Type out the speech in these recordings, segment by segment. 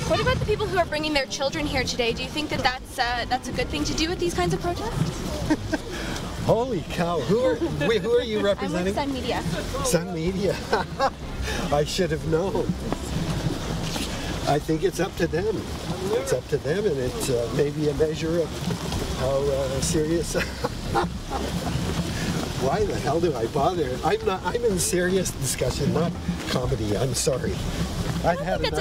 What about the people who are bringing their children here today? Do you think that that's a good thing to do with these kinds of protests? Holy cow! Who are you representing? I'm with Sun Media. Sun Media. I should have known. I think it's up to them. It's up to them, and it's maybe a measure of how serious. Why the hell do I bother? I'm in serious discussion, not comedy. I'm sorry. I don't think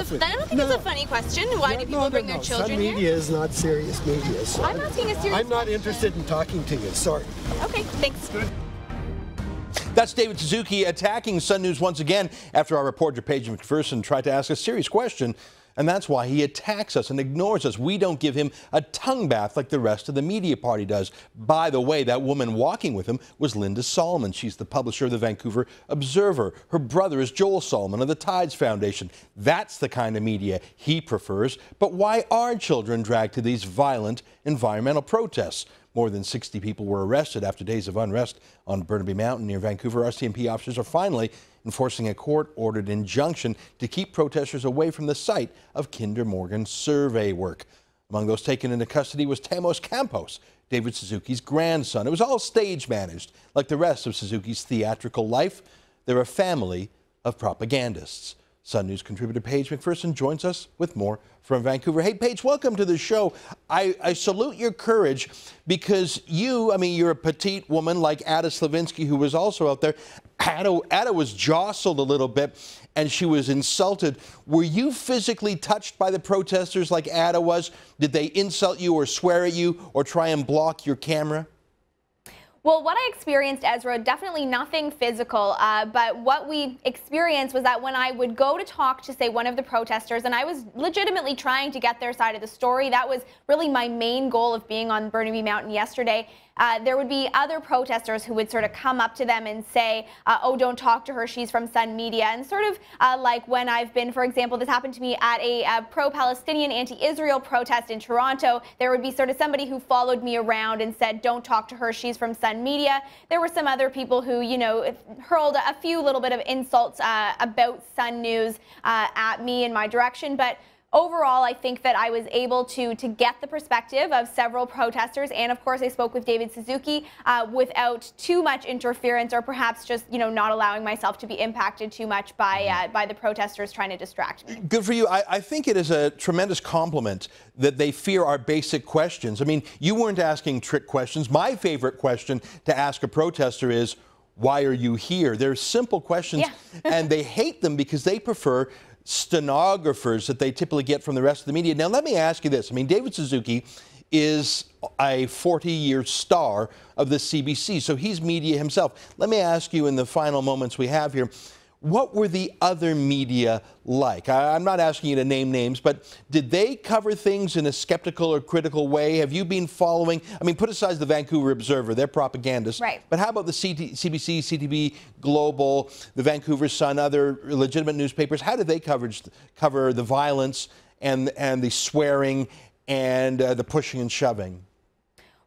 it's a funny question. Why do people bring their children Sun Media is not serious media. So I'm asking a serious I'm not question. interested in talking to you. Sorry. Okay, thanks. That's David Suzuki attacking Sun News once again after our reporter Paige McPherson tried to ask a serious question. And that's why he attacks us and ignores us. We don't give him a tongue bath like the rest of the media party does. By the way, that woman walking with him was Linda Solomon. She's the publisher of the Vancouver Observer. Her brother is Joel Solomon of the Tides Foundation. That's the kind of media he prefers. But why are children dragged to these violent environmental protests? More than 60 people were arrested after days of unrest on Burnaby Mountain near Vancouver. RCMP officers are finally enforcing a court-ordered injunction to keep protesters away from the site of Kinder Morgan survey work. Among those taken into custody was Tamos Campos, David Suzuki's grandson. It was all stage-managed. Like the rest of Suzuki's theatrical life, they're a family of propagandists. Sun News contributor Paige McPherson joins us with more from Vancouver. Hey, Paige, welcome to the show. I salute your courage because you're a petite woman like Ada Slavinsky, who was also out there. Ada was jostled a little bit and she was insulted. Were you physically touched by the protesters like Ada was? Did they insult you or swear at you or try and block your camera? Well, what I experienced, Ezra, definitely nothing physical, but what we experienced was that when I would go to talk to, say, one of the protesters, and I was legitimately trying to get their side of the story, that was really my main goal of being on Burnaby Mountain yesterday, there would be other protesters who would sort of come up to them and say, oh, don't talk to her, she's from Sun Media. And sort of like when I've been, for example, this happened to me at a pro-Palestinian, anti-Israel protest in Toronto, there would be sort of somebody who followed me around and said, don't talk to her, she's from Sun Media. There were some other people who, hurled a few little bit of insults about Sun News at me in my direction, but overall, I think that I was able to get the perspective of several protesters, and of course I spoke with David Suzuki without too much interference or perhaps just not allowing myself to be impacted too much by the protesters trying to distract me. Good for you. I think it is a tremendous compliment that they fear our basic questions. I mean, you weren't asking trick questions. My favorite question to ask a protester is, why are you here? They're simple questions, and they hate them because they prefer stenographers that they typically get from the rest of the media. Now, let me ask you this. I mean, David Suzuki is a 40-year star of the CBC, so he's media himself. Let me ask you in the final moments we have here, what were the other media like? I'm not asking you to name names, but did they cover things in a skeptical or critical way? Have you been following? I mean, put aside the Vancouver Observer, they're propagandists. Right. But how about the CBC, CTV, Global, the Vancouver Sun, other legitimate newspapers? How did they cover the violence and the swearing and the pushing and shoving?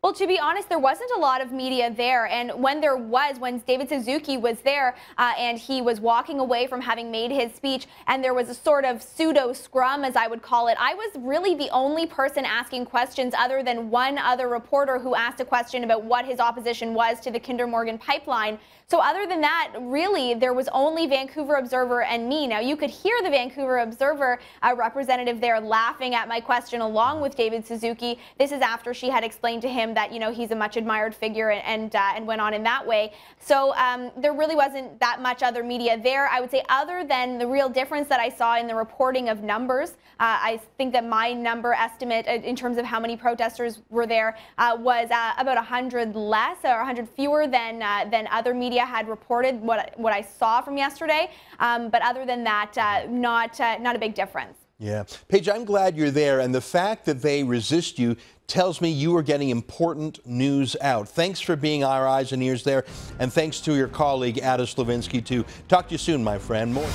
Well, to be honest, there wasn't a lot of media there, and when David Suzuki was there and he was walking away from having made his speech and there was a sort of pseudo scrum, as I would call it, I was really the only person asking questions other than one other reporter who asked a question about what his opposition was to the Kinder Morgan pipeline. So other than that, really, there was only Vancouver Observer and me. Now, you could hear the Vancouver Observer representative there laughing at my question along with David Suzuki. This is after she had explained to him that, he's a much admired figure and went on in that way. So there really wasn't that much other media there. I would say other than the real difference that I saw in the reporting of numbers, I think that my number estimate in terms of how many protesters were there was about 100 less or 100 fewer than other media had reported what I saw from yesterday, but other than that, not a big difference. Yeah. Paige, I'm glad you're there, and the fact that they resist you tells me you are getting important news out. Thanks for being our eyes and ears there, and thanks to your colleague, Ada Slavinsky, too. Talk to you soon, my friend. More.